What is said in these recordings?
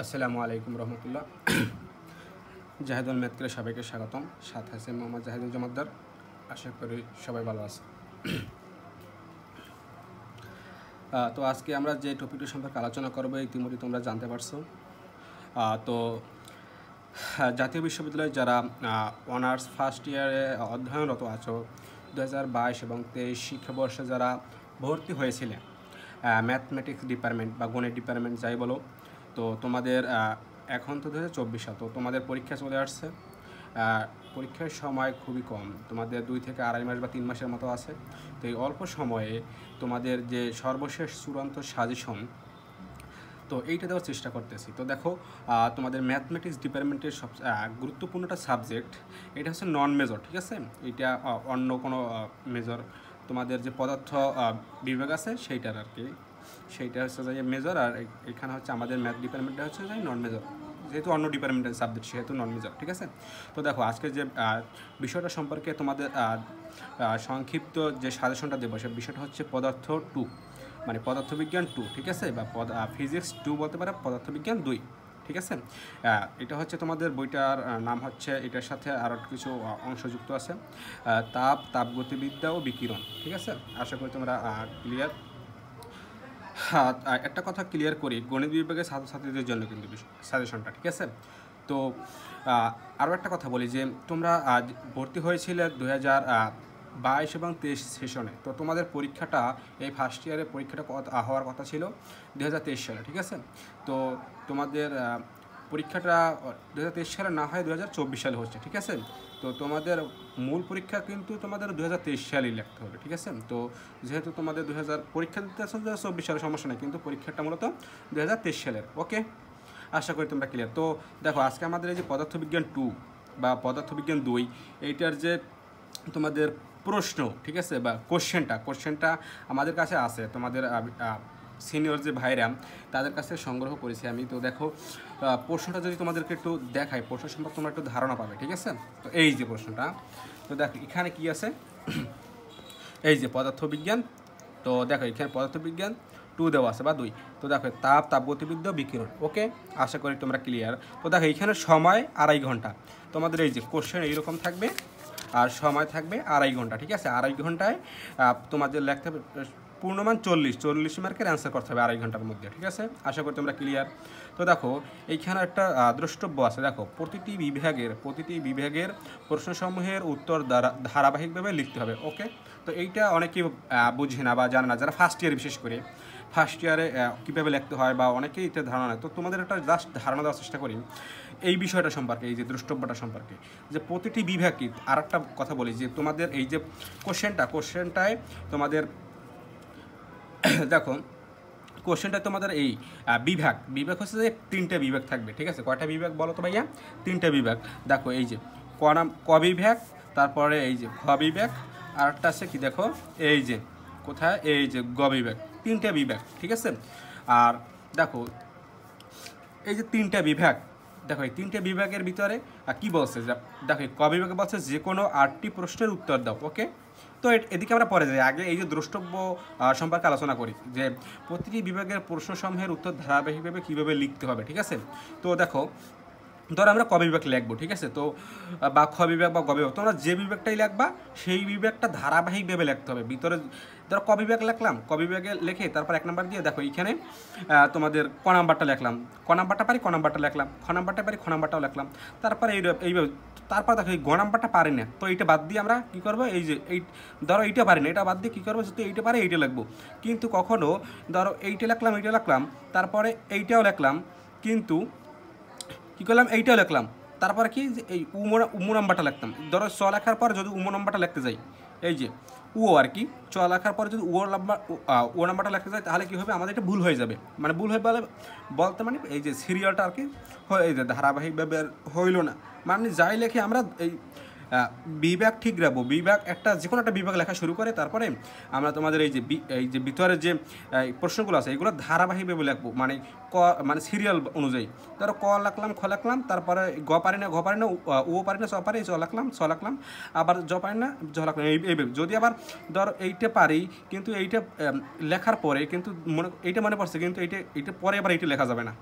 আসসালামু আলাইকুম রহমতুল্লাহ। জাহেদুল ম্যাথকে সবাইকে স্বাগতম। সাথে আছে মোহাম্মদ জাহিদুল জমাদ্দার। আশা করি সবাই ভালো আছে। তো আজকে আমরা যে টপিকটি সম্পর্কে আলোচনা করবো ইতিমধ্যে তোমরা জানতে পারছো। তো জাতীয় বিশ্ববিদ্যালয়ে যারা অনার্স ফার্স্ট ইয়ারে অধ্যয়নরত আছো 2022 এবং 23 শিক্ষাবর্ষে যারা ভর্তি হয়েছিলেন ম্যাথমেটিক্স ডিপার্টমেন্ট বা গণিত ডিপার্টমেন্ট যাই বলো, তো তোমাদের এখন তো 2024 সাল, তো তোমাদের পরীক্ষা চলে আসছে। পরীক্ষার সময় খুবই কম, তোমাদের 2 থেকে আড়াই মাস বা 3 মাসের মতো আছে। তো এই অল্প সময়ে তোমাদের যে সর্বশেষ চূড়ান্ত সাজেশন, তো এইটা দেওয়ার চেষ্টা করতেছি। তো দেখো, তোমাদের ম্যাথমেটিক্স ডিপার্টমেন্টের সব গুরুত্বপূর্ণটা সাবজেক্ট এটা হচ্ছে নন মেজর, ঠিক আছে। এটা অন্য কোনো মেজর, তোমাদের যে পদার্থ বিভাগ আছে সেইটার আর কি, সেইটা হচ্ছে যে মেজর, আর এখানে হচ্ছে আমাদের ম্যাথ ডিপার্টমেন্টটা হচ্ছে যে নন মেজর, যেহেতু অন্য ডিপার্টমেন্টের সাবজেক্ট সেহেতু নন মেজর, ঠিক আছে। তো দেখো, আজকে যে বিষয়টা সম্পর্কে তোমাদের সংক্ষিপ্ত যে সাজেশনটা দেবো সে বিষয়টা হচ্ছে পদার্থ 2, মানে পদার্থবিজ্ঞান 2, ঠিক আছে, বা ফিজিক্স 2 বলতে পারে, পদার্থবিজ্ঞান 2, ঠিক আছে। এটা হচ্ছে তোমাদের বইটার নাম হচ্ছে, এটার সাথে আরও কিছু অংশযুক্ত আছে, তাপগতিবিদ্যা ও বিকিরণ, ঠিক আছে। আশা করি তোমরা ক্লিয়ার। একটা কথা ক্লিয়ার করি, গণিত বিভাগের ছাত্রছাত্রীদের জন্য কিন্তু সাজেশনটা, ঠিক আছে। তো আরও একটা কথা বলি যে তোমরা ভর্তি হয়েছিলে 2022 এবং 23 সেশনে, তো তোমাদের পরীক্ষাটা এই ফার্স্ট ইয়ারের পরীক্ষাটা হওয়ার কথা ছিল 2023 সালে, ঠিক আছে। তো তোমাদের পরীক্ষাটা 2023 সালে না হয় 2024 সালে হচ্ছে, ঠিক আছে। তো তোমাদের মূল পরীক্ষা কিন্তু তোমাদের 2023 সালেই লিখতে হবে, ঠিক আছে। তো যেহেতু তোমাদের পরীক্ষা দিতে আসলে 2024 সালে সমস্যা নেই, কিন্তু পরীক্ষাটা মূলত 2023 সালের। ওকে, আশা করি তোমরা ক্লিয়ার। তো দেখো, আজকে আমাদের এই যে পদার্থবিজ্ঞান 2 বা পদার্থবিজ্ঞান 2 এইটার যে তোমাদের প্রশ্ন, ঠিক আছে, বা কোশ্চেনটা আমাদের কাছে আছে, তোমাদের সিনিয়র যে ভাইরা তাদের কাছে সংগ্রহ করেছি আমি। তো দেখো, প্রশ্নটা যদি তোমাদেরকে একটু দেখাই, প্রশ্ন সম্পর্কে তোমরা একটু ধারণা পাবে, ঠিক আছে। তো এই যে প্রশ্নটা, তো দেখো এখানে কি আছে, এই যে পদার্থবিজ্ঞান, তো দেখো এখানে পদার্থবিজ্ঞান 2 দেওয়া আছে বা 2। তো দেখো তাপগতিবিদ্যা বিকিরণ। ওকে, আশা করি তোমরা ক্লিয়ার। তো দেখো এখানে সময় 2.5 ঘন্টা, তোমাদের এই যে কোশ্চেন এইরকম থাকবে, আর সময় থাকবে 2.5 ঘন্টা, ঠিক আছে। 2.5 ঘন্টায় তোমাদের লিখতে হবে পূর্ণমান 40 মার্কের অ্যান্সার করতে হবে 2.5 ঘন্টার মধ্যে, ঠিক আছে। আশা করি তোমরা ক্লিয়ার। তো দেখো এইখানে একটা দ্রষ্টব্য আছে, দেখো প্রতিটি বিভাগের প্রশ্নসমূহের উত্তর ধারাবাহিকভাবে লিখতে হবে। ওকে, তো এইটা অনেকেই বুঝে না বা জানে না, যারা ফার্স্ট ইয়ারে, বিশেষ করে ফার্স্ট ইয়ারে কীভাবে লিখতে হয় বা অনেকেই এতে ধারণা নেই। তো তোমাদের একটা জাস্ট ধারণা দেওয়ার চেষ্টা করি এই বিষয়টা সম্পর্কে, এই যে দ্রষ্টব্যটা সম্পর্কে, যে প্রতিটি বিভাগই। আর একটা কথা বলি যে তোমাদের এই যে কোশ্চেনটায় তোমাদের দেখো কোশ্চেনটা তোমাদের এই বিভাগ হচ্ছে যে 3টে বিভাগ থাকবে, ঠিক আছে। কয়টা বিভাগ বলো তো ভাইয়া? 3টে বিভাগ। দেখো এই যে ক বিভাগ, তারপরে এই যে খ বিভাগ, আর একটা আছে কি দেখো এই যে কোথায়, এই যে গ বিভাগ। 3টে বিভাগ, ঠিক আছে। আর দেখো এই যে 3টে বিভাগ, দেখো এই 3টে বিভাগের ভিতরে কি বলছে, দেখো ক বিভাগে বলছে যে কোনো 8টি প্রশ্নের উত্তর দাও। ওকে, তো এদিকে আমরা পরে যাই, আগে এই যে দ্রষ্টব্য সম্পর্কে আলোচনা করি, যে প্রতিটি বিভাগের প্রশ্নসমূহের উত্তর ধারাবাহিকভাবে কীভাবে লিখতে হবে, ঠিক আছে। তো দেখো, ধরো আমরা ক বিভাগ লিখবো, ঠিক আছে। তো বা খ বিভাগ বা গ বিভাগ, তোমরা যে বিভাগটাই লিখবা সেই বিভাগটা ধারাবাহিকভাবে লিখতে হবে। ভিতরে ধরো ক বিভাগ লিখলাম, ক বিভাগে লিখে তারপর 1 নাম্বার দিয়ে দেখো এইখানে তোমাদের ক নাম্বারটা লিখলাম, ক নাম্বারটা পারি ক নাম্বারটা লিখলাম, খ নাম্বারটা পারি খ নাম্বারটাও লিখলাম, তারপরে এইভাবে। তারপর দেখো এই গ নাম্বারটা পারি না, তো এইটা বাদ দিয়ে আমরা কী করবো, এই যে এই ধরো এইটা পারি না, এটা বাদ দিয়ে কী করবো, যদি এইটা পারে এইটা লিখবো। কিন্তু কখনো ধরো এইটা লিখলাম, তারপরে এইটাও লিখলাম, কিন্তু কী করলাম, এইটাও লিখলাম, তারপরে কি যে এই উমো নাম্বারটা লিখতাম। ধরো চ লেখার পর যদি উমো নাম্বারটা লিখতে যাই, এই যে আর কি চ লেখার পরে যদি ও নাম্বারটা লিখতে যাই, তাহলে কী হবে, আমাদের এটা ভুল হয়ে যাবে। মানে ভুল হয়ে বলতে মানে এই যে সিরিয়ালটা আর কি এই যে ধারাবাহিকভাবে হইল না, মানে যাই লেখে আমরা এই বিভাগ ঠিক রাখবো। বিভাগ একটা যে কোনো একটা বিভাগ লেখা শুরু করে, তারপরে আমরা তোমাদের এই যে ভিতরের যে প্রশ্নগুলো আছে এগুলো ধারাবাহিকভাবে লিখবো, মানে সিরিয়াল অনুযায়ী। ধরো ক লিখলাম, খ লিখলাম, তারপরে গ পারি না, ও পারি না, চ পারি, চ লিখলাম, আবার জ পারি না, জ লিখলাম, এইভাবে। যদি আবার ধরো এইটা পারি, কিন্তু এইটা লেখার পরে কিন্তু এইটা মনে পড়ছে, কিন্তু এইটা পরে আবার এইটা লেখা যাবে না।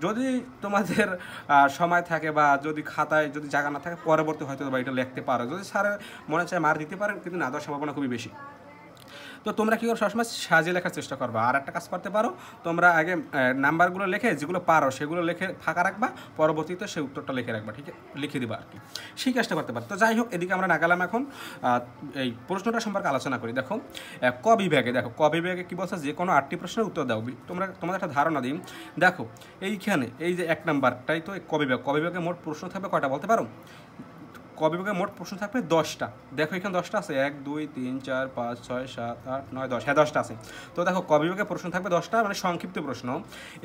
যদি তোমাদের সময় থাকে বা যদি খাতায় যদি জায়গা না থাকে পরবর্তী হয়তো বা এটা লিখতে পারো, যদি স্যারের মনে চায় মার দিতে পারেন, কিন্তু না দেওয়ার সম্ভাবনা খুবই বেশি। তো তোমরা কী করো, সবসময় সাজিয়ে লেখার চেষ্টা করবা। আর একটা কাজ করতে পারো, তোমরা আগে নাম্বারগুলো লিখে যেগুলো পারো সেগুলো লিখে ফাঁকা রাখবা, পরবর্তীতে সেই উত্তরটা লিখে রাখবা, ঠিক আছে, লিখে দিবা আর কি, সেই কাজটা করতে পারো। তো যাই হোক, এদিকে আমরা নাগালাম এখন এই প্রশ্নটা সম্পর্কে আলোচনা করি। দেখো ক বিভাগে, দেখো ক বিভাগে কী বলছে, যে কোনো 8টি প্রশ্নের উত্তর দাও। তোমাদের একটা ধারণা দিই, দেখো এইখানে এই যে 1 নাম্বারটাই তো ক বিভাগ। ক বিভাগে মোট প্রশ্ন থাকবে কয়টা বলতে পারো? ক বিভাগে মোট প্রশ্ন থাকবে 10টা। দেখো এখানে 10টা আছে, 1 2 3 4 5 6 7 8 9 10, হ্যাঁ 10টা আছে। তো দেখো ক বিভাগে প্রশ্ন থাকবে 10টা, মানে সংক্ষিপ্ত প্রশ্ন।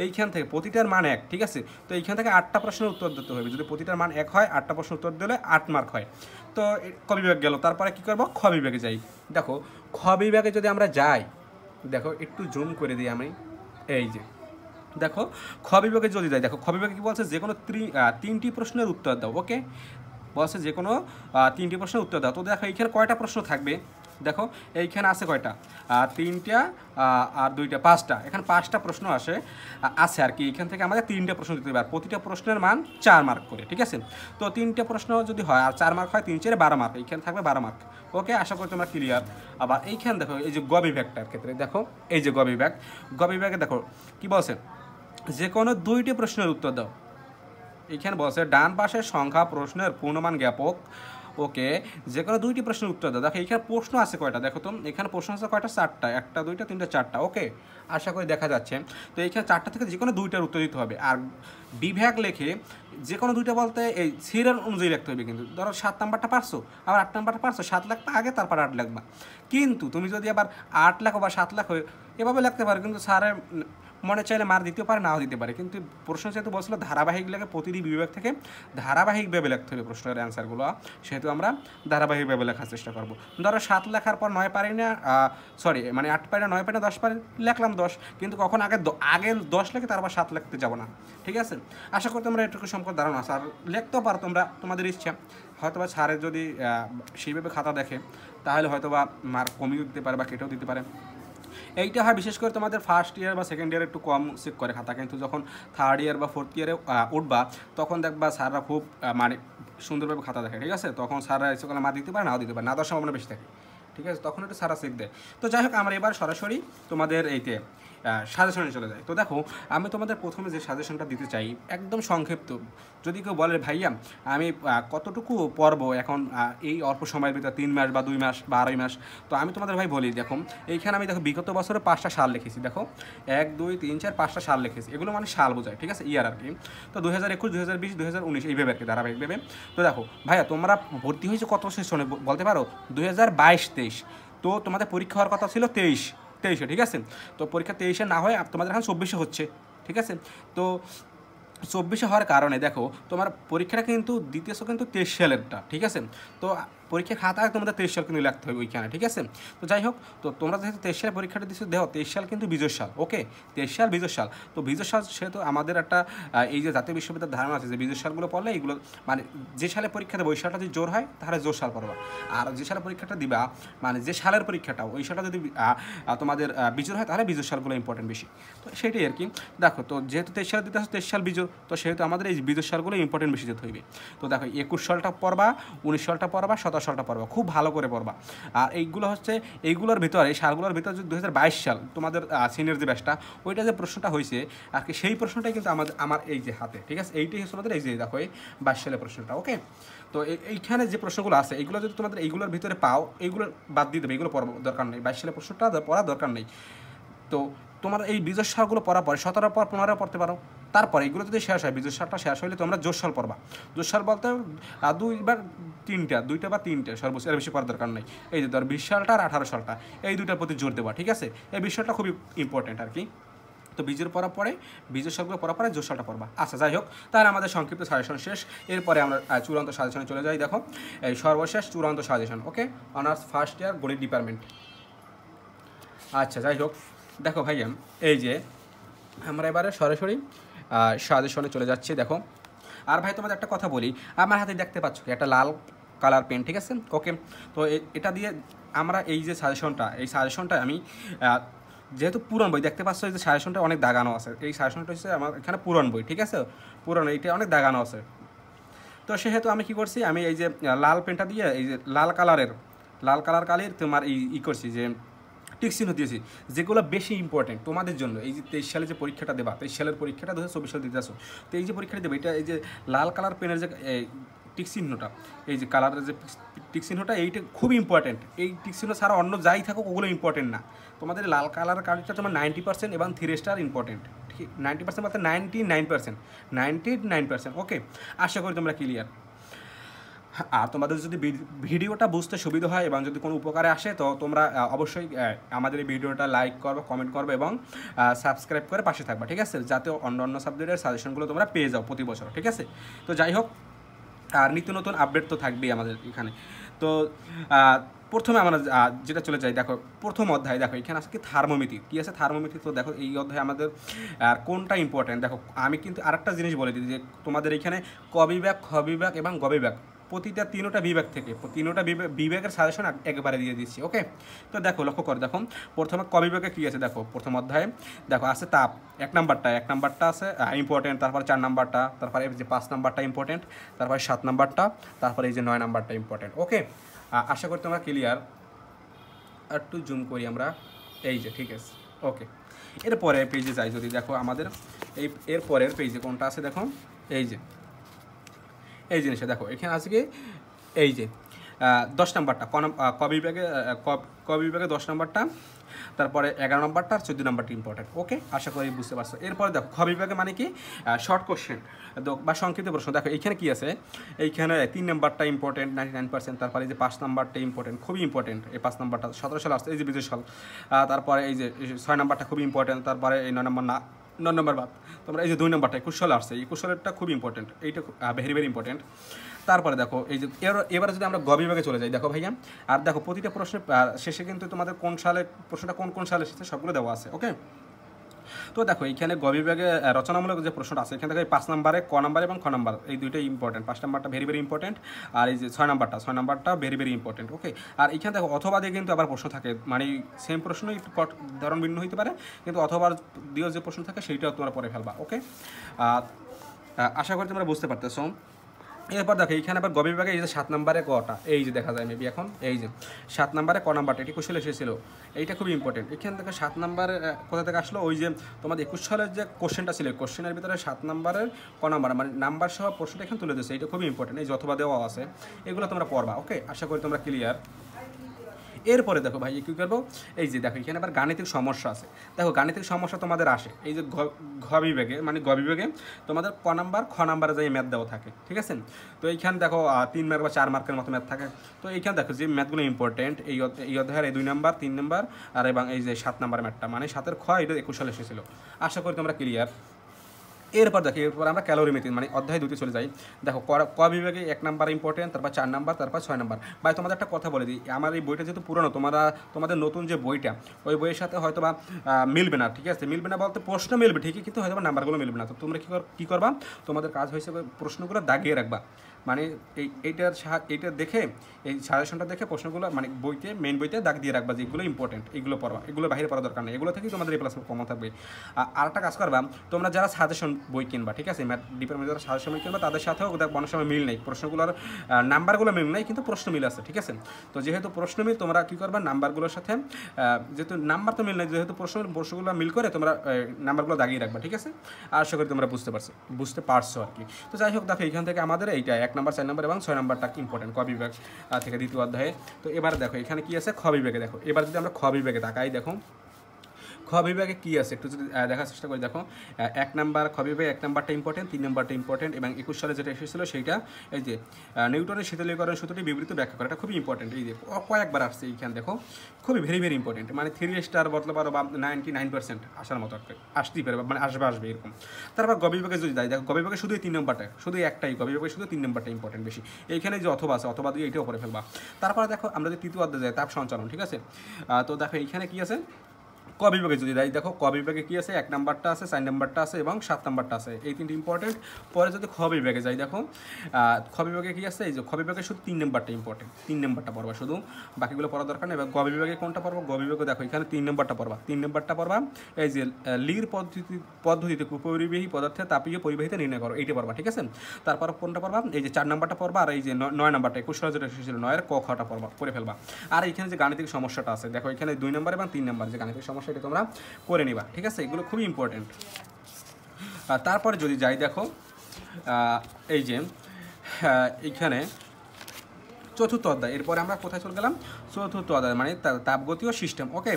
এইখান থেকে প্রতিটার মান 1, ঠিক আছে। তো এইখান থেকে 8টা প্রশ্নের উত্তর দিতে হবে। যদি প্রতিটার মান 1 হয়, 8টা প্রশ্ন উত্তর দিলে 8 মার্ক হয়। তো ক বিভাগ গেল। তারপরে কী করবো, খ বিভাগে যাই। দেখো খ বিভাগে যদি আমরা যাই, দেখো একটু জুম করে দিই আমি, এই যে দেখো খ বিভাগে যদি যাই, দেখো খ বিভাগে কী বলছে, যে কোনো 3টি প্রশ্নের উত্তর দাও। ওকে, বলছে যে কোনো 3টি প্রশ্নের উত্তর দাও। তো দেখো এইখানে কয়টা প্রশ্ন থাকবে, দেখো এইখানে আছে কয়টা, 3টা আর 2টা, 5টা। এখানে 5টা প্রশ্ন আছে আর কি। এখান থেকে আমাদের 3টা প্রশ্ন দিতে হবে, আর প্রতিটা প্রশ্নের মান 4 মার্ক করে, ঠিক আছে। তো 3টা প্রশ্ন যদি হয় আর 4 মার্ক হয়, 3 4 12 মার্ক, এইখানে থাকবে 12 মার্ক। ওকে, আশা করি তোমরা ক্লিয়ার। আবার এইখানে দেখো এই যে গ বিভাগটার ক্ষেত্রে, দেখো এই যে গ বিভাগে দেখো কী বলছে, যে কোনো 2টি প্রশ্নের উত্তর দাও। এখানে বলছে ডান পাশের সংখ্যা প্রশ্নের পূর্ণমান জ্ঞাপক। ওকে, যে কোনো 2টি প্রশ্নের উত্তর দাও। দেখো এখানে প্রশ্ন আছে কয়টা, দেখো তো এখানে প্রশ্ন আছে কয়টা, 4টা, 1টা 2টা 3টা 4টা। ওকে, আশা করি দেখা যাচ্ছে। তো এইখানে 4টা থেকে যে কোনো 2টার উত্তর দিতে হবে। আর বিভাগ লেখে যে কোনো 2টা বলতে এই সিরিয়াল অনুযায়ী লিখতে হবে। কিন্তু ধরো 7 নাম্বারটা পারছো, আবার 8 নাম্বারটা পারছো, 7 লাগবে আগে, তারপর 8 লাগবা। কিন্তু তুমি যদি আবার 8 লেখো বা 7 লেখো, এভাবে লিখতে পারো, কিন্তু স্যারের মনে চাইলে মার দিতে পারে, নাও দিতে পারে। কিন্তু প্রশ্ন যেহেতু বলছিল ধারাবাহিক লেখে, প্রতিটি বিভাগ থেকে ধারাবাহিকভাবে লিখতে হবে প্রশ্নের অ্যান্সারগুলো, সেহেতু আমরা ধারাবাহিকভাবে লেখার চেষ্টা করবো। ধরো 7 লেখার পর 9 পারি না, মানে 8 পারি না, 9 পারি না, 10 পারি, লিখলাম 10, কিন্তু কখন আগে 10 লেখে তারপর 7 লিখতে যাবো না, ঠিক আছে। আশা করি তোমরা এটুকু সম্পর্কে ধারণা আছে। আর লিখতেও পারো তোমরা, তোমাদের ইচ্ছা। হয়তোবা স্যারের যদি সেইভাবে খাতা দেখে, তাহলে হয়তোবা মার্ক কমিয়ে দিতে পারে বা কেটেও দিতে পারে। এইটা হয় বিশেষ করে তোমাদের ফার্স্ট ইয়ার বা সেকেন্ড ইয়ারে একটু কম চেক করে খাতা, কিন্তু যখন থার্ড ইয়ার বা ফোর্থ ইয়ারে উঠবা, তখন দেখবা স্যাররা খুব মানে সুন্দরভাবে খাতা দেখে, ঠিক আছে। তখন স্যাররা এসে মা দিতে পারে, নাও দিতে পারে, না দেওয়ার সম্ভাবনা বেশি থাকে, ঠিক আছে। তখন একটু স্যাররা চেক দেয়। তো যাই হোক, আমরা এবার সরাসরি তোমাদের এইতে সাজেশনে চলে যায়। তো দেখো আমি তোমাদের প্রথমে যে সাজেশনটা দিতে চাই, একদম সংক্ষিপ্ত। যদি কেউ বলে ভাইয়া আমি কতটুকু পড়ব এখন এই অল্প সময়ের ভিতরে, 3 মাস বা 2 মাস বা 2.5 মাস, তো আমি তোমাদের ভাই বলি, দেখো এইখানে আমি দেখো বিগত বছরে 5টা সাল লিখেছি। দেখো 1 2 3 4 5টা সাল লিখেছি। এগুলো মানে সাল বোঝায়, ঠিক আছে, ইয়ার আর কি। তো 2021 2020 2019 এইভাবে আর কি, ধারাবাহিকভাবে। তো দেখো ভাইয়া তোমরা ভর্তি হয়েছে কত সেশনে বলতে পারো? 2022-23। তো তোমাদের পরীক্ষা হওয়ার কথা ছিল 23-23, ঠিক আছে। তো পরীক্ষা 23-এ না হয় তোমাদের এখন 24-এ হচ্ছে, ঠিক আছে। তো 24-এ হওয়ার কারণে দেখো তোমার পরীক্ষাটা কিন্তু দ্বিতীয় কিন্তু 23 সালেরটা, ঠিক আছে। তো পরীক্ষার খাতায় তোমাদের 23 সাল কিন্তু লিখতে হবে ওইখানে, ঠিক আছে। তো যাই হোক, তো তোমরা যেহেতু 23 সালে পরীক্ষাটা দিচ্ছ, দেখো 23 সাল কিন্তু বিজয় সাল। ওকে, 23 সাল বিজয় সাল। তো বিজয় সাল সেহেতু আমাদের একটা এই যে জাতীয় বিশ্ববিদ্যালয়ের ধারণা আছে যে বিজয় সালগুলো পড়লে এইগুলো মানে যে সালে পরীক্ষা দেবো ওই সালটা যদি জোর হয় তাহলে জোর সাল পড়বা। আর যে সালে পরীক্ষাটা দিবা, মানে যে সালের পরীক্ষাটা ওই সালটা যদি তোমাদের বিজোর হয়, তাহলে বিজয় সালগুলো ইম্পর্টেন্ট বেশি। তো সেটাই আর কি। দেখো তো যেহেতু 23 সালে দিতে আসো, 23 সাল বিজোর, তো সেহেতু আমাদের এই বিজয় সালগুলো ইম্পর্টেন্ট বেশি যেতে হইবে। তো দেখো 21 সালটা পড়বা, 19 সালটা পড়বা, 17 সালটা পড়বা, খুব ভালো করে পড়বা। আর এইগুলো হচ্ছে এইগুলোর ভিতরে, এই সালগুলোর ভিতরে যদি 2022 সাল তোমাদের সিনিয়র যে ব্যাচটা, ওইটা যে প্রশ্নটা হয়েছে আর কি, সেই প্রশ্নটাই কিন্তু আমার এই যে হাতে, ঠিক আছে। এইটাই হচ্ছে আমাদের এই যে দেখো এই 22 সালের প্রশ্নটা। ওকে, তো এইখানে যে প্রশ্নগুলো আছে এইগুলো যদি তোমাদের এইগুলোর ভিতরে পাও, এইগুলো বাদ দিয়ে দেবে, এগুলো পড়া দরকার নেই, 22 সালের প্রশ্নটা পড়া দরকার নেই। তো তোমার এই বিজয় সালগুলো পড়ার পরে 17 পর 15 পড়তে পারো। তারপরে এগুলো যদি শেষ হয়, বিজয় সালটা শেষ হলে তোমরা জোর সাল পড়বা। জোর সাল বলতে 2টা বা 3টে সর্বোচ্চ, এর বেশি পড়ার দরকার নেই। এই যে ধর 20 সালটা আর 18 সালটা, এই 2টার প্রতি জোর দেওয়া, ঠিক আছে। এই বিষয়টা খুবই ইম্পর্টেন্ট আর কি। তো বীজের পড়া পরে, বীজের সালগুলো পড়া পরে জোর সালটা পড়বা। আচ্ছা যাই হোক, তাহলে আমাদের সংক্ষিপ্ত সাজেশন শেষ। এরপরে আমরা চূড়ান্ত সাজেশনে চলে যাই। দেখো এই সর্বশেষ চূড়ান্ত সাজেশন। ওকে, অনার্স ফার্স্ট ইয়ার গণিত ডিপার্টমেন্ট। আচ্ছা যাই হোক, দেখো ভাইয়া এই যে আমরা এবারে সরাসরি সাজেশনে চলে যাচ্ছি। দেখো আর ভাই তোমাদের একটা কথা বলি, আমার হাতে দেখতে পাচ্ছ একটা লাল কালার পেন, ঠিক আছে। ওকে, তো এটা দিয়ে আমরা এই যে সাজেশনটা, এই সাজেশনটা আমি যেহেতু পুরান বই দেখতে পাচ্ছ, এই যে সাজেশনটা অনেক দাগানো আছে, এই সাজেশনটা হচ্ছে আমার এখানে পুরান বই, ঠিক আছে, পুরানো, এইটা অনেক দাগানো আছে। তো সেহেতু আমি কি করছি, আমি এই যে লাল পেনটা দিয়ে এই যে লাল কালার তোমার এই করছি যে টিক চিহ্ন দিয়েছি, যেগুলো বেশি ইম্পর্টেন্ট তোমাদের জন্য। এই যে 23 সালে যে পরীক্ষাটা দেবা, 23 সালের পরীক্ষাটা 2024 সালে দিতে আসো, তো এই যে পরীক্ষাটা দেবে, এটা এই যে লাল কালার পেনের যে টিক চিহ্নটা, এই যে কালারের যে টিক চিহ্নটা, এইটা খুব ইম্পর্টেন্ট। এই টিক চিহ্ন ছাড়া অন্য যাই থাকুক ওগুলো ইম্পর্টেন্ট না। তোমাদের লাল কালার কার্ডটা তোমার 90% এবং 3 স্টার ইম্পর্টেন্ট, ঠিক 90% বলতে 99%, ওকে। আশা করি তোমরা ক্লিয়ার। আর তোমাদের যদি ভিডিওটা বুঝতে সুবিধা হয় এবং যদি কোনো উপকারে আসে, তো তোমরা অবশ্যই আমাদের এই ভিডিওটা লাইক করবে, কমেন্ট করবে এবং সাবস্ক্রাইব করে পাশে থাকবা, ঠিক আছে, যাতে অন্য সাবজেক্টের সাজেশনগুলো তোমরা পেয়ে যাও প্রতি বছর, ঠিক আছে। তো যাই হোক, আর নিত্য নতুন আপডেট তো থাকবেই আমাদের এখানে। তো প্রথমে আমরা যেটা চলে যাই, দেখো প্রথম অধ্যায়, দেখো এখানে আছে কি থার্মোমিটার, কী আছে থার্মোমিটার। তো দেখো এই অধ্যায়ে আমাদের কোনটা ইম্পর্টেন্ট, দেখো আমি কিন্তু আরেকটা জিনিস বলে দিই যে তোমাদের এখানে ক বিভাগ, খ বিভাগ এবং গ বিভাগ, প্রতিটা তিনোটা বিভাগ থেকে তিনোটা বিভাগের সাজেশন একবারে দিয়ে দিচ্ছি, ওকে। তো দেখো লক্ষ্য করো, দেখো প্রথমে ক বিভাগে কী আছে, দেখো প্রথম অধ্যায়ে দেখো আছে তাপ, এক নাম্বারটা আছে ইম্পর্টেন্ট, তারপরে 4 নাম্বারটা, তারপরে এই যে 5 নাম্বারটা ইম্পর্টেন্ট, তারপরে 7 নাম্বারটা, তারপরে এই যে 9 নাম্বারটা ইম্পর্টেন্ট, ওকে। আশা করি তোমরা ক্লিয়ার। একটু জুম করি আমরা, এই যে ঠিক আছে, ওকে। এরপরে পেজে যাই, যদি দেখো আমাদের এর পরের পেজে কোনটা আছে, দেখো এই জিনিসটা দেখো এখানে আছে কি, এই যে 10 নাম্বারটা ক বিভাগে 10 নাম্বারটা, তারপরে 11 নাম্বারটা আর 14 নাম্বারটা ইম্পর্টেন্ট, ওকে। আশা করি বুঝতে পারছো। এরপরে দেখো খ বিভাগে মানে কি, শর্ট কোশ্চেন বা সংক্ষিপ্ত প্রশ্ন। দেখো এইখানে কি আছে, এইখানে 3 নাম্বারটা ইম্পর্টেন্ট 99%, তারপরে এই যে 5 নাম্বারটা ইম্পর্টেন্ট, খুবই ইম্পর্টেন্ট এই 5 নাম্বারটা, 17 সাল আসছে, এই যে 22 সাল। তারপরে এই যে 6 নাম্বারটা খুবই ইম্পর্টেন্ট, তারপরে এই 9 নম্বর বাদ, তোমরা এই যে 2 নম্বরটা 21 সালে আসছে, 21 সালেরটা খুব ইম্পর্টেন্ট, এইটা ভেরি ইম্পর্টেন্ট। তারপরে দেখো এই যে এবারে যদি আমরা গ বিভাগে চলে যাই, দেখো ভাইয়া, আর দেখো প্রতিটা প্রশ্নের শেষে কিন্তু তোমাদের কোন সালে প্রশ্নটা কোন সালে এসেছে সবগুলো দেওয়া আছে, ওকে। তো দেখো এইখানে গ বিভাগে রচনামূলক যে প্রশ্নটা আছে, এখানে দেখো 5 নাম্বারে ক নাম্বার এবং খ নাম্বার, এই দুইটাই ইম্পর্টেন্ট। 5 নাম্বারটা ভেরি ইম্পর্টেন্ট, আর এই যে 6 নাম্বারটা ভেরি ইম্পর্টেন্ট, ওকে। আর এখানে দেখো অথবা দিয়ে কিন্তু আবার প্রশ্ন থাকে, মানে সেম প্রশ্নই একটু ধরন ভিন্ন হইতে পারে, কিন্তু অথবা দিয়েও যে প্রশ্ন থাকে সেইটাও তোমরা পরে ফেলবা, ওকে। আশা করি তোমরা বুঝতে পারতেছো। এরপর দেখো এইখানে আবার গ বিভাগে এই যে 7 নাম্বারে কটা, এই যে দেখা যায় মেবি এখন, এই যে 7 নাম্বারে ক নাম্বারটা, এটি কোশ্চেন এসেছিল, এইটা খুবই ইম্পর্টেন্ট। এখান থেকে 7 নাম্বার কোথা থেকে আসলো, ওই যে তোমাদের 21 সালের যে কোশ্চেনটা ছিল, কোশ্চেনের ভিতরে 7 নাম্বারের ক নাম্বার মানে নাম্বার সহ প্রশ্নটা এখানে তুলে দিয়েছে, এটা খুবই ইম্পর্টেন্ট। এই যতবা দেওয়া আছে এগুলো তোমরা পড়বা, ওকে। আশা করি তোমরা ক্লিয়ার। এরপরে দেখো ভাই কী করবো, এই যে দেখো এখানে আবার গাণিতিক সমস্যা আছে। দেখো গাণিতিক সমস্যা তোমাদের আসে এই যে ঘ বিভাগে, মানে গ বিভাগে তোমাদের ক নাম্বার খ নাম্বারে যে ম্যাথ দেওয়া থাকে, ঠিক আছে। তো এইখানে দেখো 3 মার্ক বা 4 মার্কের মতো ম্যাথ থাকে। তো এইখানে দেখো যে ম্যাথগুলো ইম্পর্টেন্ট, এই অধ্যায়ের এই 2 নাম্বার 3 নাম্বার আর এবং এই যে 7 নাম্বার ম্যাথটা, মানে 7-এর খ, এটা 21 সালে এসেছিলো। আশা করি তোমরা ক্লিয়ার। এরপর দেখো এরপর আমরা ক্যালোরিমেট্রি মানে অধ্যায় 2তে চলে যাই। দেখো ক বিভাগে 1 নাম্বার ইম্পর্টেন্ট, তারপর 4 নাম্বার, তারপর 6 নাম্বার। ভাই তোমাদের একটা কথা বলে দিই, আমার এই বইটা যেহেতু পুরনো, তোমাদের নতুন যে বইটা, ওই বইয়ের সাথে হয়তো বা মিলবে না, ঠিক আছে। মিলবে না বলতে প্রশ্ন মিলবে ঠিকই, কিন্তু হয়তো বা নাম্বারগুলো মিলবে না। তো তোমরা কী করবা, তোমাদের কাজ হয়েছে প্রশ্নগুলো দাগিয়ে রাখবা, মানে এইটা দেখে, এই সাজেশনটা দেখে প্রশ্নগুলো মানে মেইন বইতে দাগ দিয়ে রাখবা যে এগুলো ইম্পর্টেন্ট, এগুলো পড়বা, এগুলো বাইরে পড়ার দরকার নেই, এগুলো থেকেই তোমাদের এই প্লাস কমন থাকবে। আর একটা কাজ করবা, তোমরা যারা সাজেশন বই কিনবা, ঠিক আছে, ম্যাথ ডিপার্টমেন্ট যারা সাজেশন বই কিনবা, তাদের সাথেও অনেক সময় মিল নেই, প্রশ্নগুলোর নাম্বারগুলো মিল নেই, কিন্তু প্রশ্ন মিল আছে, ঠিক আছে। তো যেহেতু প্রশ্ন মিল, তোমরা কী করবা, নাম্বারগুলোর সাথে যেহেতু নাম্বার তো মিল নেই, যেহেতু প্রশ্নগুলো মিল করে তোমরা নাম্বারগুলো দাগিয়ে রাখবা, ঠিক আছে। আশা করি তোমরা বুঝতে পারছো আর কি। তো যাই হোক, দেখো এখান থেকে আমাদের এইটা 1 নাম্বার, 4 নাম্বার এবং 6 নাম্বারটা ইম্পর্টেন্ট ক বিভাগ থেকে 2য় অধ্যায়ে। তো এবার দেখো এখানে কি আছে, খ বিভাগে। দেখো এবার যদি আমরা খ বিভাগে তাকাই, দেখো খ বিভাগে কী আছে একটু যদি দেখার চেষ্টা করি। দেখো 1 নাম্বার খ বিভাগে 1 নাম্বারটা ইম্পর্টেন্ট, 3 নাম্বারটা ইম্পর্টেন্ট এবং 21 সালে যেটা এসেছিলো সেইটা, এই যে নিউটনের শীতলীকরণ সূত্রটি বিবৃত ব্যাখ্যা করা, এটা খুবই ইম্পর্টেন্ট। এই যে কয়েকবার আসছে এইখানে, দেখো খুবই ভেরি ইম্পর্টেন্ট, মানে 3 স্টার বলতে পারো বা 99% আসার মতো আসতেই পারে, মানে আসবে এরকম। তারপর গ বিভাগে যদি যাই, দেখো গ বিভাগে শুধু 3 নাম্বারটা, শুধু একটাই গ বিভাগে শুধু 3 নাম্বারটা ইম্পর্টেন্ট বেশি। এইখানে যে অথবা আছে, অথবা দিয়ে এটাও করে ফেলবা। তারপরে দেখো আমরা যদি তৃতীয় অধ্যায়ে যাই, তাপ সঞ্চালন, ঠিক আছে। তো দেখো এইখানে কি আছে, ক বিভাগে যদি যাই দেখো ক বিভাগে কী আছে 1 নাম্বারটা আছে, 4 নাম্বারটা আছে এবং 7 নাম্বারটা আছে, এই তিনটি ইম্পর্টেন্ট। পরে যদি খ বিভাগে যাই দেখো খ বিভাগে কী আছে, এই যে খ বিভাগে শুধু 3 নাম্বারটা ইম্পর্টেন্ট, 3 নাম্বারটা পড়বা শুধু, বাকিগুলো পড়ার দরকার নেই। এবার গ বিভাগে কোনটা পড়বা, গ বিভাগে দেখো এখানে 3 নাম্বারটা পড়বা, 3 নাম্বারটা পড়বা এই যে লির পদ্ধতিতে কুপরিবাহী পদার্থে তাপীয় পরিবাহিতা নির্ণয় করো, এইটা পড়বা, ঠিক আছে। তারপর কোনটা পড়বা, এই যে 4 নাম্বারটা পড়বা, আর এই যে 9 নাম্বারটা 21 সালে যেটা এসেছিল 9 এর ক খটা পড়বা, পড়ে ফেলবা। আর এখানে যে গাণিতিক সমস্যাটা আছে দেখো এখানে 2 নাম্বার এবং 3 নাম্বার যে গাণিতিক সমস্যা এটা তোমরা করে নিবা, ঠিক আছে, এগুলো খুবই ইম্পর্টেন্ট। তারপরে যদি যাই দেখো এই যে এইখানে চতুর্থ অধ্যায়, এরপরে আমরা কোথায় চলে গেলাম, চতুর্থ অধ্যায় মানে তাপগতীয় সিস্টেম। ওকে,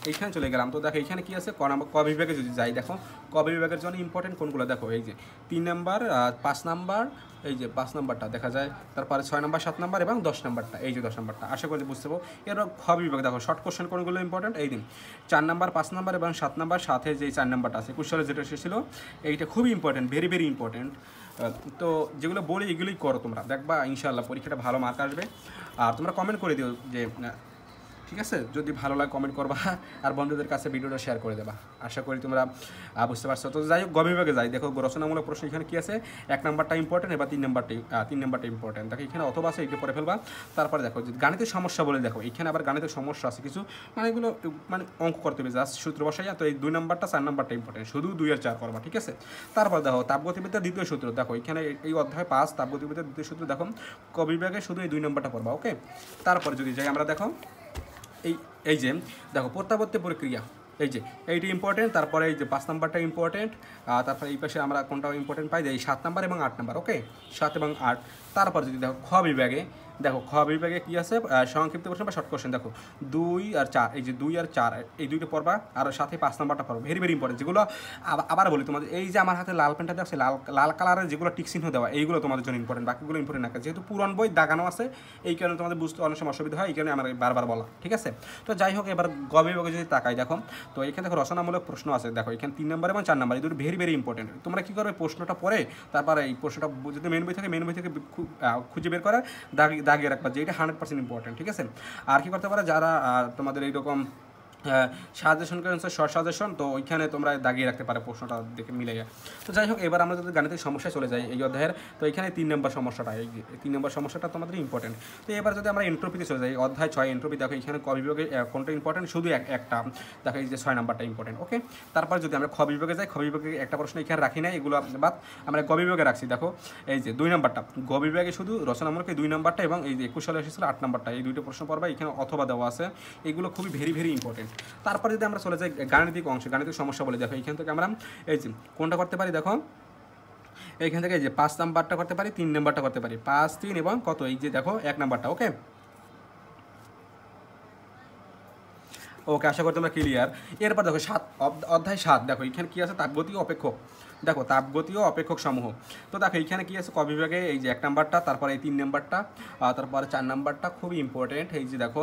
এইখানে চলে গেলাম। তো দেখো এখানে কি আছে, ক বিভাগে যদি যাই দেখো ক বিভাগের জন্য ইম্পর্টেন্ট কোনগুলো দেখো, এই যে 3 নাম্বার 5 নাম্বার, এই যে 5 নাম্বারটা দেখা যায়, তারপরে 6 নাম্বার 7 নাম্বার এবং 10 নাম্বারটা, এই যে 10 নাম্বারটা আশা করি বুঝতে পারবো। এরপর খ বিভাগ দেখো শর্ট কোশ্চেন কোনগুলো ইম্পর্টেন্ট, এই দিন 4 নাম্বার 5 নাম্বার এবং 7 নাম্বার, সাথে যে 4 নাম্বারটা আছে 21 সালে যেটা এসেছিল, এইটা খুবই ইম্পর্টেন্ট, ভেরি ভেরি ইম্পর্টেন্ট। তো যেগুলো বলি এগুলোই করো তোমরা, দেখবা ইনশাআল্লাহ পরীক্ষাটা ভালো মার্ক আসবে। আর তোমরা কমেন্ট করে দিও যে ঠিক আছে, যদি ভালো লাগে কমেন্ট করবা আর বন্ধুদের কাছে ভিডিওটা শেয়ার করে দেবা, আশা করি তোমরা বুঝতে পারছো। তো যাই হোক গ বিভাগে যাই দেখো রচনামূলক প্রশ্ন এখানে কি আছে, 1 নাম্বারটা ইম্পর্টেন্ট এবার 3 নাম্বারটা ইম্পর্টেন্ট দেখো এখানে, অথবা আছে এইটা পড়ে ফেলবা। তারপরে দেখো যে গাণিতিক সমস্যা বলে দেখো এখানে আবার গাণিতিক সমস্যা আছে কিছু, মানে এগুলো মানে অঙ্ক করতে হবে জাস্ট সূত্র বসাইয়া। তো এই 2 নাম্বারটা 4 নাম্বারটা ইম্পর্টেন্ট, শুধু 2 আর 4 করবা, ঠিক আছে। তারপর দেখো তাপগতিবিদ্যার দ্বিতীয় সূত্র দেখো এখানে এই অধ্যায় 5 তাপগতিবিদ্যার দ্বিতীয় সূত্র দেখো ক বিভাগে শুধু এই 2 নাম্বারটা পড়বা। ওকে, তারপরে যদি যাই আমরা দেখো এই যে দেখো প্রত্যাবর্তী প্রক্রিয়া, এই যে এইটা ইম্পর্টেন্ট। তারপরে এই যে 5 নাম্বারটা ইম্পর্টেন্ট, তারপরে এই পাশে আমরা কোনটা ইম্পর্টেন্ট পাই, এই 7 নাম্বার এবং 8 নাম্বার। ওকে, 7 এবং 8। তারপর যদি দেখো খ বিভাগে দেখো খ বিভাগে কী আছে, সংক্ষিপ্ত প্রশ্ন বা শর্ট কোশ্চেন দেখো 2 আর 4, এই যে 2 আর 4 এই দুইটা পড়বা, আর সাথে 5 নাম্বারটা পড়বা, ভেরি ভেরি ইম্পর্টেন্ট। যেগুলো আবার বলি তোমাদের, এই যে আমার হাতে লাল পেনটা দেওয়া আছে, লাল কালারের যেগুলো টিক চিহ্ন দেওয়া, এইগুলো তোমাদের জন্য ইম্পর্টেন্ট, বাকিগুলো ইম্পর্টেন্ট না, যেহেতু পুরান বই দাগানো আছে এই কারণে তোমাদের বুঝতে অনেক সময় অসুবিধা হয়, এই কারণে আমার বারবার বলা, ঠিক আছে। তো যাই হোক এবার গ বিভাগে যদি তাকাই দেখো, তো এখানে দেখো রচনামূলক প্রশ্ন আছে দেখো এখানে 3 নাম্বার এবং 4 নাম্বার, এই দুটো ভেরি ভেরি ইম্পর্টেন্ট। তোমরা কী করবে, প্রশ্নটা পড়ে তারপরে এই প্রশ্নটা যদি মেন বই থেকে খুঁজে বের করে দাগিয়ে রাখবা যে এটা 100% ইম্পর্টেন্ট, ঠিক আছে। আর কি করতে পারে যারা তোমাদের এইরকম সাজেশন করেন শর্ট সাজেশন, তো ওইখানে তোমরা দাগিয়ে রাখতে পারে প্রশ্নটা দেখে মিলাইয়া। তো যাই হোক এবার আমরা যদি গাণিতিক সমস্যায় চলে যাই এই অধ্যায়ের, তো এখানে 3 নম্বর সমস্যাটা, এই 3 নম্বর সমস্যাটা তোমাদের ইম্পর্টেন্ট। তো এবার যদি আমরা এন্ট্রপিতে চলে যাই অধ্যায় 6 এন্ট্রপি দেখো এখানে ক বিভাগে কোনটা ইম্পর্টেন্ট, শুধু একটা দেখো এই যে 6 নাম্বারটা ইম্পর্টেন্ট। ওকে, তারপর যদি আমরা খ বিভাগে যাই, খ বিভাগে একটা প্রশ্ন এখানে রাখি না, এগুলো বাদ আমরা গ বিভাগে রাখছি। দেখো এই যে 2 নাম্বারটা গ বিভাগে শুধু রচনামূলক এই 2 নাম্বারটা এবং এই যে 21 সালে এসেছিল 8 নাম্বারটা, এই দুইটা প্রশ্ন পড়বা, এখানে অথবা দেওয়া আছে, এগুলো খুবই ভেরি ভেরি ইম্পর্টেন্ট। তারপরে যদি আমরা চলে যাই গাণিতিক অংশে, গাণিতিক সমস্যা বলে দেখো এখান থেকে আমরা এই যে কোনটা করতে পারি, দেখো এইখান থেকে এই যে 5 নাম্বারটা করতে পারি, 3 নাম্বারটা করতে পারি, 5 3 এবং কত এই যে দেখো 1 নাম্বারটা। ওকে ওকে, আশা করি তোমরা ক্লিয়ার। এরপর দেখো অধ্যায় 7 দেখো এখানে কি আছে, তাপগতীয় অপেক্ষক, দেখো তাপগতীয় অপেক্ষক সমূহ। তো দেখো এইখানে কি আছে ক বিভাগে এই যে 1 নাম্বারটা, তারপরে এই 3 নাম্বারটা, তারপরে 4 নাম্বারটা খুবই ইম্পর্টেন্ট। এই যে দেখো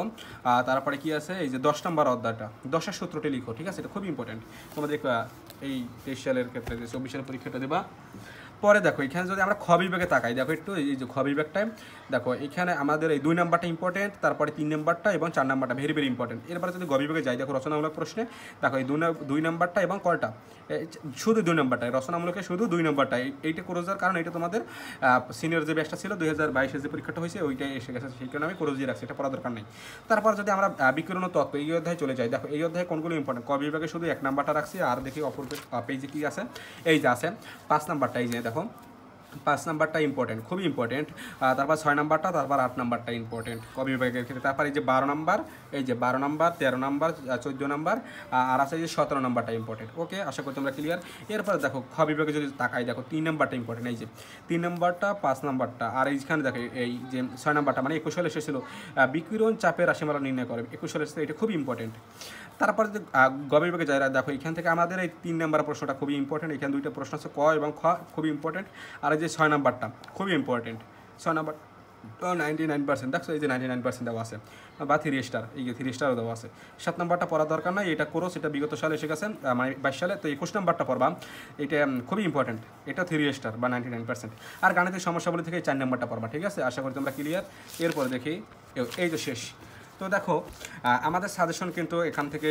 তারপরে কি আছে এই যে 10 নাম্বার অধ্যায়টা, 10-এর সূত্রটি লিখো, ঠিক আছে, এটা খুবই ইম্পর্টেন্ট তোমাদের এই 23 সালের ক্ষেত্রে যে 24 সালের পরীক্ষাটা দেবা। পরে দেখো এখানে যদি আমরা খ বিভাগে তাকাই, দেখো একটু এই যে খ বিভাগটায় দেখো এখানে আমাদের এই 2 নাম্বারটা ইম্পর্টেন্ট, তারপরে 3 নাম্বারটা এবং 4 নাম্বারটা ভেরি ভেরি ইম্পর্টেন্ট। এরপরে যদি গ বিভাগে যাই দেখো রচনামূলক প্রশ্নে দেখো এই 2 নাম্বারটা এবং কয়টা, শুধু 2 নাম্বারটাই রচনামূলকে, শুধু 2 নাম্বারটাই। এইটা ক্রোজার কারণ এটা তোমাদের সিনিয়র যে ব্যাচটা ছিল 2022-এর যে পরীক্ষাটা হয়েছে ওইটাই এসে গেছে, সেই কারণে আমি ক্রোজ দিয়ে রাখছি, এটা পড়ার দরকার নেই। তারপর যদি আমরা বিকিরণ তত্ত্ব এই অধ্যায়ে চলে যাই, দেখো এই অধ্যায়ে কোনগুলো ইম্পর্টেন্ট, ক বিভাগে শুধু 1 নাম্বারটা রাখছি, আর দেখি অপর পেজে কি আছে, এই যে আছে 5 নাম্বারটা, এই যে দেখো 5 নাম্বারটা ইম্পর্টেন্ট, খুবই ইম্পর্টেন্ট। তারপর 6 নাম্বারটা, তারপর 8 নাম্বারটা ইম্পর্টেন্ট ক বিভাগের ক্ষেত্রে। তারপর এই যে 12 নাম্বার, এই যে 12 নাম্বার, 13 নাম্বার, 14 নাম্বার, আর আছে যে 17 নাম্বারটা ইম্পর্টেন্ট। ওকে, আশা করি তোমরা ক্লিয়ার। এরপর দেখো খ বিভাগে যদি তাকাই দেখো 3 নাম্বারটা ইম্পর্টেন্ট, এই যে 3 নাম্বারটা, 5 নাম্বারটা, আর এইখানে দেখো এই যে 6 নাম্বারটা মানে 21 সালে এসেছিল বিকিরণ চাপের রাশিমালা নির্ণয় করে, 21 সালে এসেছে, এটা খুবই ইম্পর্টেন্ট। তারপরে যদি গ বিভাগে যাই দেখো এখান থেকে আমাদের এই 3 নাম্বার প্রশ্নটা খুবই ইম্পর্টেন্ট, এখানে 2টা প্রশ্ন আছে ক এবং খ, খুবই ইম্পর্টেন্ট। আর এই যে 6 নাম্বারটা খুবই ইম্পর্টেন্ট, 6 নাম্বার 99% দেখছো এই যে 99% দেওয়া আছে, বা 3 স্টার, এই যে 3 স্টারও দেওয়া আছে। 7 নাম্বারটা পড়ার দরকার নাই, এটা করো, সেটা বিগত সালে এসে গেছে মানে 22 সালে। তো 21 নাম্বারটা পড়বা, এটা খুবই ইম্পর্টেন্ট, এটা 3 স্টার বা 99%। আর গাণিতিক সমস্যাবলী থেকে 4 নাম্বারটা পড়বা, ঠিক আছে, আশা করি তোমরা ক্লিয়ার। এরপর দেখি এই যে শেষ। তো দেখো আমাদের সাজেশন কিন্তু এখান থেকে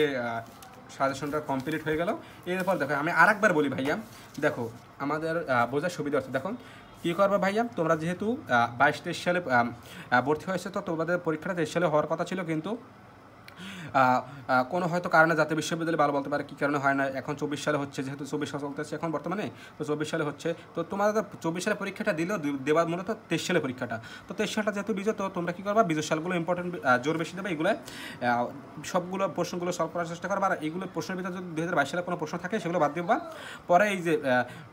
সাজেশনটা কমপ্লিট হয়ে গেল। এরপর দেখো আমি আরেকবার বলি ভাইয়া, দেখো আমাদের বোঝার সুবিধা হচ্ছে, দেখো কী করবে ভাইয়া, তোমরা যেহেতু 22-23 সালে ভর্তি হয়েছে, তো তোমাদের পরীক্ষাটা 23 সালে হওয়ার কথা ছিল, কিন্তু কোনো হয়তো কারণে জাতীয় বিশ্ববিদ্যালয় ভালো বলতে পারে কী কারণে হয় না, এখন 24 সালে হচ্ছে, যেহেতু 24 সাল চলতেছে এখন বর্তমানে, তো 24 সালে হচ্ছে, তো তোমাদের 24 সালে পরীক্ষাটা দিলেও দেওয়ার মূলত 23 সালে পরীক্ষাটা, তো 23 সালটা যেহেতু বিজয়, তো তোমরা কী করবা, বিজয় সালগুলো ইম্পর্টেন্ট জোর বেশি দেবে, এগুলো সবগুলো প্রশ্নগুলো সলভ করার চেষ্টা করবা, আর এইগুলো প্রশ্নের ভিতরে যদি 2022 সালে কোনো প্রশ্ন থাকে সেগুলো বাদ দিবা, পরে এই যে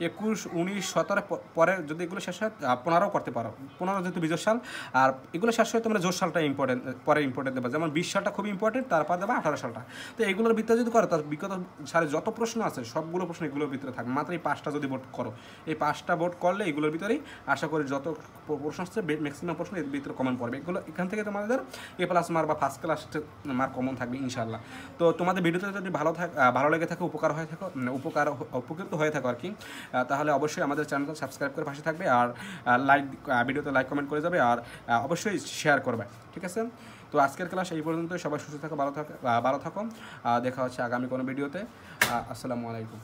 21, 19, 17 পরে যদি এগুলো শেষ হয় 15 করতে পারো, 15 যেহেতু বিজয় সাল, আর এগুলো শেষ হয় তোমরা জোর সালটা ইম্পর্টেন্ট, পরে ইম্পর্টেন্ট দেবা, যেমন 20 সালটা খুবই ইম্পর্টেন্ট, তারপর দেবা 18 সালটা। তো এগুলোর ভিতরে যদি করো, তার বিগত সালে যত প্রশ্ন আছে সবগুলো প্রশ্ন এগুলোর ভিতরে থাকবে, মাত্র এই 5টা যদি ভোট করো, এই 5টা ভোট করলে এগুলোর ভিতরেই আশা করি যত প্রশ্ন আসছে ম্যাক্সিমাম প্রশ্ন এর ভিতরে কমন পড়বে, এগুলো এখান থেকে তোমাদের A+ মার্ক বা ফার্স্ট ক্লাস মার্ক কমন থাকবে ইনশাআল্লাহ। তো তোমাদের ভিডিওতে যদি ভালো লেগে থাকে, উপকৃত হয়ে থাকো আর কি, তাহলে অবশ্যই আমাদের চ্যানেলটা সাবস্ক্রাইব করে পাশে থাকবে, আর ভিডিওতে লাইক কমেন্ট করে যাবে, আর অবশ্যই শেয়ার করবে, ঠিক আছে। তো আজকের ক্লাস এই পর্যন্ত, সবাই সুস্থ থাকো, ভালো থাকো, দেখা হচ্ছে আগামী কোনো ভিডিওতে। আসসালামু আলাইকুম।